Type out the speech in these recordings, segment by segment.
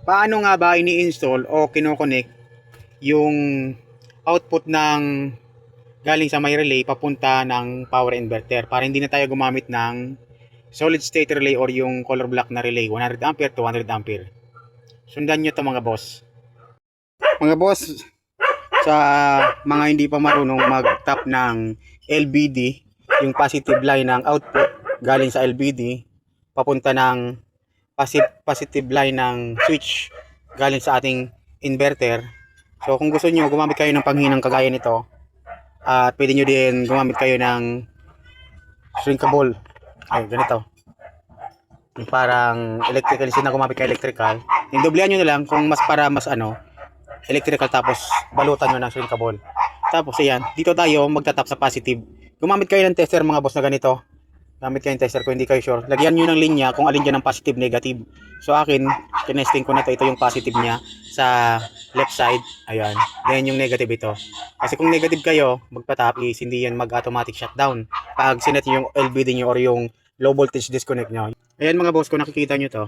Paano nga ba ini-install o kino-connect yung output ng galing sa may relay papunta ng power inverter para hindi na tayo gumamit ng solid state relay or yung color block na relay 100 ampere, 200 ampere. Sundan nyo to mga boss. Mga boss, sa mga hindi pa marunong mag-tap ng LBD, yung positive line ng output galing sa LBD papunta ng positive line ng switch galing sa ating inverter. So kung gusto niyo gumamit kayo ng panghinang kagaya nito, at pwede nyo din gumamit kayo ng shrinkable. Ay, ganito. Yung parang electrical, sin na gumamit kayo electrical. Yung doblehan nyo na lang kung mas para mas electrical, tapos balutan nyo ng shrinkable. Tapos ayan, dito tayo magtatap sa positive. Gumamit kayo ng tester mga boss na ganito. Gamit kayo ng tester kung hindi kayo sure. Lagyan nyo ng linya kung alin dyan ang positive, negative. So akin, tinesting ko na to. Ito yung positive niya sa left side. Ayan. Then yung negative ito. Kasi kung negative kayo, magpatap is hindi yan mag-automatic shutdown. Pag sinet yung LVD nyo or yung low voltage disconnect nyo. Ayan mga boss, kung nakikita nyo to.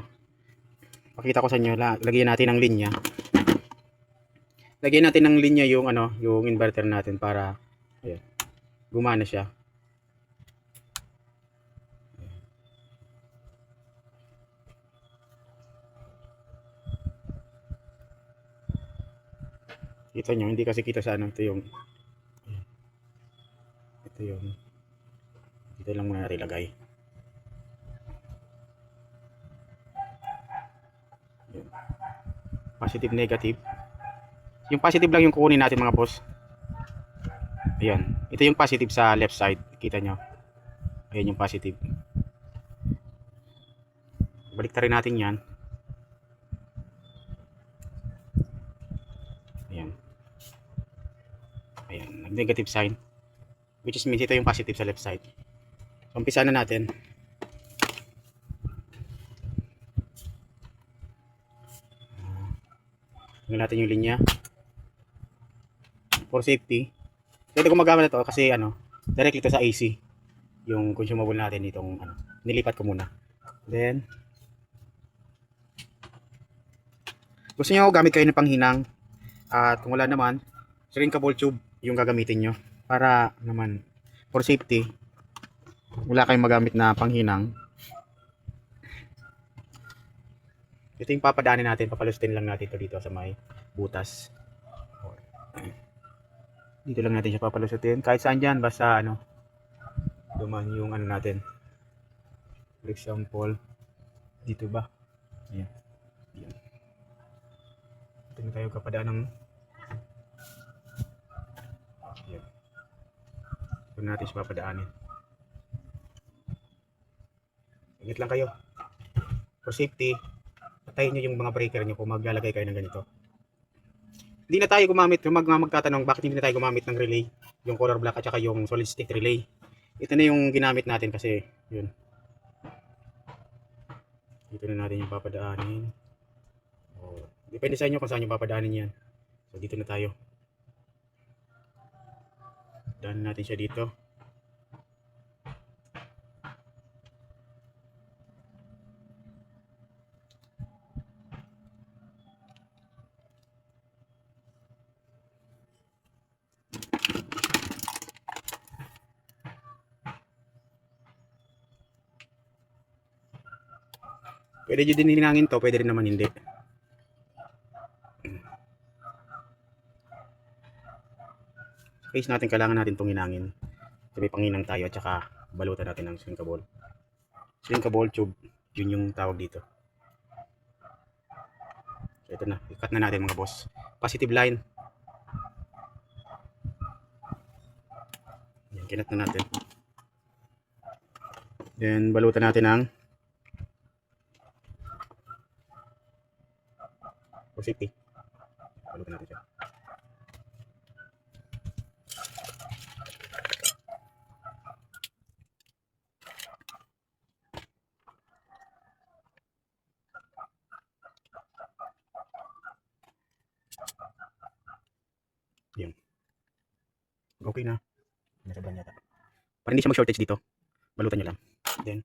Pakita ko sa inyo. Lagyan natin ng linya. Lagyan natin ng linya yung yung inverter natin para ayan, gumana siya. Kita nyo, hindi kasi kita sa ito yung dito lang muna natin ilagay. Positive, negative. Yung positive lang yung kukunin natin mga boss. Ayan, ito yung positive sa left side, kita nyo. Ayan yung positive. Balik rin natin yan. Ayan. Ayan, nag-negative sign. Which is means ito yung positive sa left side. So, umpisa na natin. Tingnan natin yung linya. For safety. Pwede ko magamit na to kasi directly to sa AC. Yung consumable natin itong nilipat ko muna. Then, gusto nyo gamit kayo ng panghinang. At kung wala naman, shrinkable tube yung gagamitin nyo. Para naman, for safety, wala kayong magamit na panghinang. Ito yung papadaanin natin, papalustin lang natin ito dito sa may butas. Dito lang natin siya papalusutin. Kahit saan dyan, basta duman yung natin. For example, dito ba? Ayan. Ayan. Ito na tayo kapadaan ng ayan. Ito natin siya papadaanin. Ingat lang kayo. For safety, patayin nyo yung mga breaker nyo kung maglalagay kayo ng ganito. Hindi na tayo gumamit, magtatanong bakit hindi na tayo gumamit ng relay, yung color block at saka yung solid state relay. Ito na yung ginamit natin kasi yun. Dito na natin yung papadaanin. Depende sa inyo kung saan yung papadaanin yan. So dito na tayo. Daanin natin siya dito. Pwede nyo din hinangin to, pwede rin naman hindi. Sa case natin, kailangan natin itong hinangin. So, may panghinang tayo at saka balutan natin ng shrinkable. Shrinkable tube, yun yung tawag dito. So ito na, i-cut na natin mga boss. Positive line. Yan, kinat na natin. Then balutan natin ng positive. Balutan natin siya. Yan. Okay na. Nasabahan yata. Para hindi siya mag-shortage dito, balutan nyo lang. Then,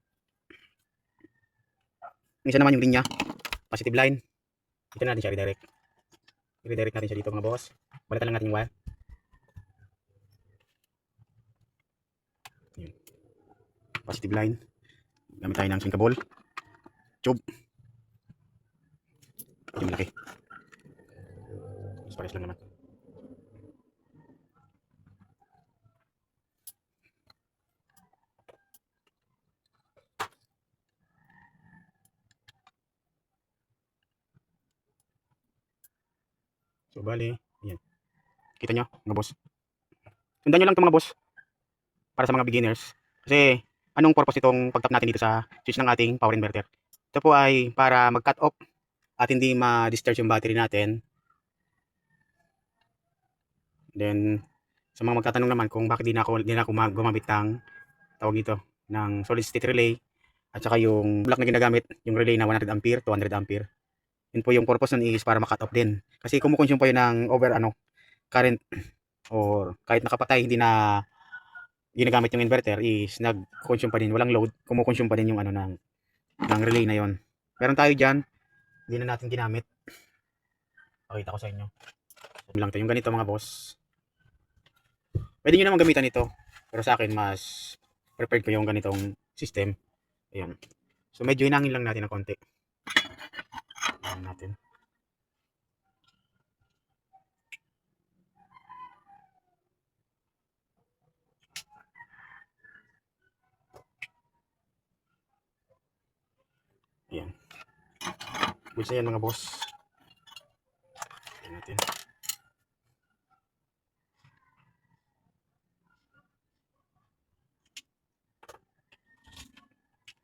isa naman yung linya, positive line. Dito na natin siya redirect. I-redirect natin siya dito mga boss. Balatan lang natin yung wire. Yun. Positive line. Gamit tayo ng sinkable. Tube. Yung malaki. Mas pares lang naman. So bali, ayan. Kita nyo mga boss. Sundan nyo lang ito mga boss. Para sa mga beginners. Kasi anong purpose itong pag-tap natin dito sa switch ng ating power inverter? Ito po ay para mag-cut off at hindi ma-discharge yung battery natin. Then sa mga magtatanong naman kung bakit di na ako gumamit ng tawag dito ng solid state relay at saka yung block na ginagamit, yung relay na 100 ampere, 200 ampere. Yun po yung purpose nun is para ma-cut off din. Kasi kumukonsume po yun ng over current or kahit nakapatay hindi na ginagamit yung inverter is nag-consume pa din, walang load, kumukonsume pa din yung ng relay na yon. Meron tayo diyan, hindi na natin ginamit. Pakita ko sa inyo. So, lang 'to yung ganito mga boss. Pwede niyo naman gamitan ito. Pero sa akin mas preferred ko yung ganitong system. Ayun. So medyo hinangin lang natin ng konti. Hinangin natin. Ayan. Goods na yan mga boss. Ayan natin.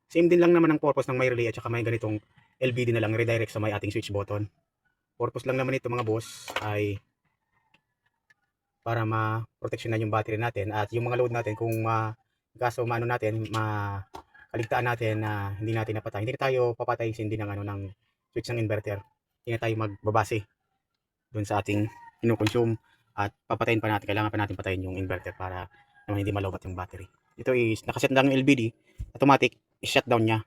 Same din lang naman ang purpose ng may relay at saka may ganitong LVD na lang redirect sa may ating switch button. Purpose lang naman ito mga boss ay para ma-proteksyonan yung battery natin at yung mga load natin kung maano natin, makaligtaan natin na hindi natin napatay. Hindi na tayo papatay hindi ng ng switch ng inverter. Hindi na tayo magbabase doon sa ating kinukonsume at papatayin pa natin, kailangan pa natin patayin yung inverter para naman hindi malobat yung battery. Ito is nakaset lang yung LVD, automatic i-shutdown niya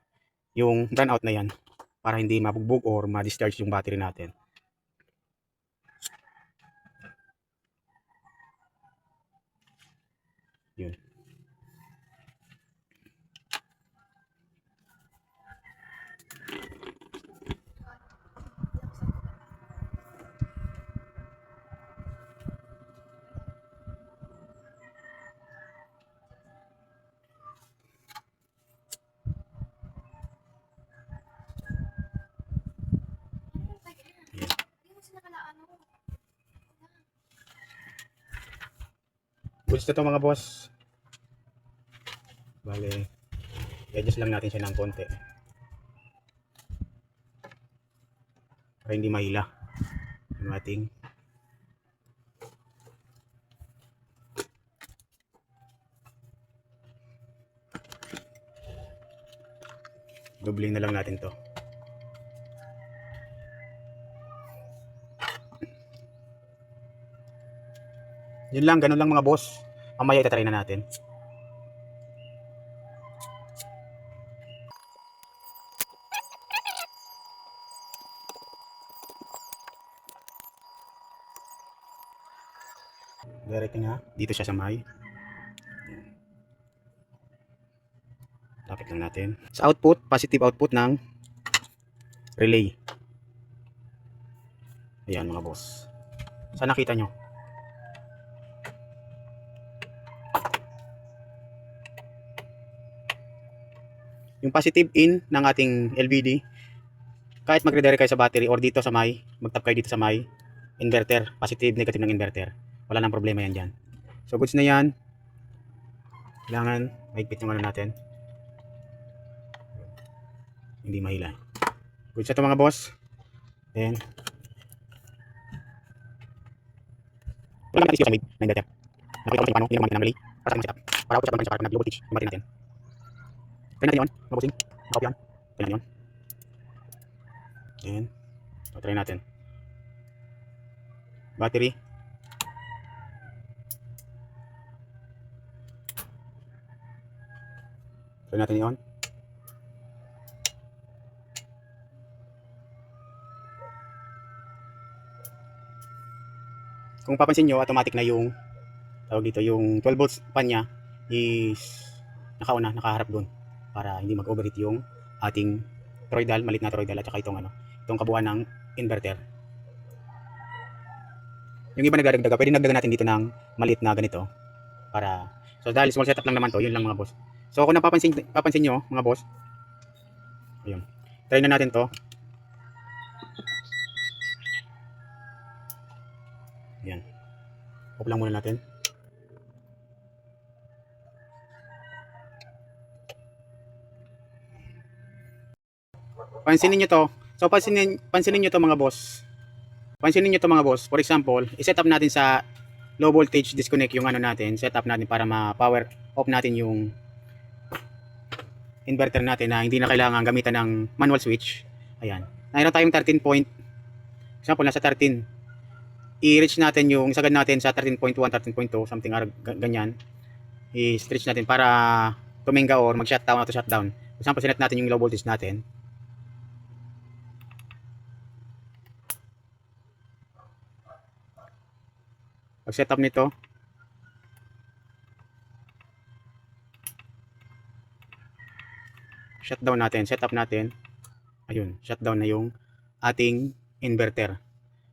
yung brownout na yan para hindi mabugbog or ma-discharge yung battery natin. Yun. Goods na to mga boss. Bale, i-adjust lang natin siya ng konti para hindi mahila yung ating doubling na lang natin to. Yun lang, ganun lang mga boss. Mamaya itatry na natin. Direct nga, dito siya sa may. Lapit lang natin. Sa output, positive output ng relay. Ayan mga boss. Saan nakita nyo? Yung positive in ng ating LVD, kahit magre-redirect kayo sa battery or dito sa may, mag-tap kayo dito sa may inverter, positive, negative ng inverter. Wala nang problema yan dyan. So goods na yan. Kailangan, mahigpit yung natin. Hindi mahila. Goods na ito mga boss. Then, wala natin sa may inverter. Nakita ko sa paano, hindi naman ng relay. Para sa ating setup. Para ako sa pag-setup para mag-low voltage yung battery natin. Try natin yun, mabusing. Makapy yan. Try natin yun. Then, so, try natin. Battery. Try natin yun. Kung papansin nyo, automatic na yung tawag dito, yung 12 volts pan niya is nakaharap doon para hindi mag-overheat yung ating toroidal, malit na toroidal at saka itong kabuuan ng inverter. Yung iba nagdadagdaga, pwede nagdagan natin dito ng maliit na ganito para, so dahil small setup lang naman to, yun lang mga boss. So kung papansin nyo mga boss, ayun, try na natin to. Ayan, off lang muna natin. Pansinin nyo to. So pansinin nyo to mga boss. Pansinin nyo to mga boss. For example, i-set up natin sa low voltage disconnect yung natin, set up natin para ma-power off natin yung inverter natin na hindi na kailangan gamitan ng manual switch. Ayan. Mayroon tayong 13 point. Example, nasa 13. I-reach natin yung sagad natin sa 13.1, 13.2, something ganyan. I-stretch natin para tuminga or mag-shutdown auto shutdown. For example, sinet natin yung low voltage natin. Pag setup nito, shutdown natin, setup natin. Ayun, shutdown na yung ating inverter.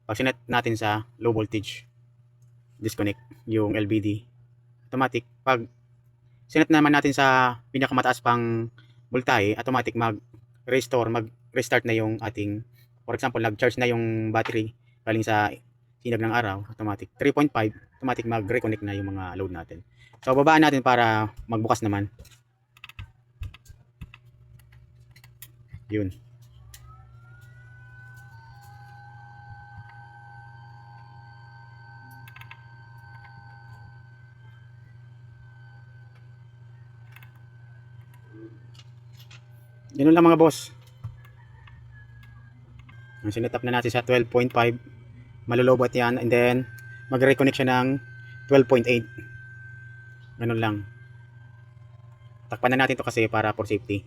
Pag sinet natin sa low voltage, disconnect yung LVD. Automatic, pag sinet naman natin sa pinakamataas pang voltahe, automatic mag-restart na yung ating, for example, nag-charge na yung battery galing sa sinag ng araw, automatic 3.5, automatic mag-reconnect na yung mga load natin. So babaan natin para magbukas naman. Yun. Ganun lang mga boss. Ang sinetap na natin sa 12.5, malulobot yan, and then mag-reconnect siya ng 12.8. Ganun lang. Takpan na natin to kasi para for safety.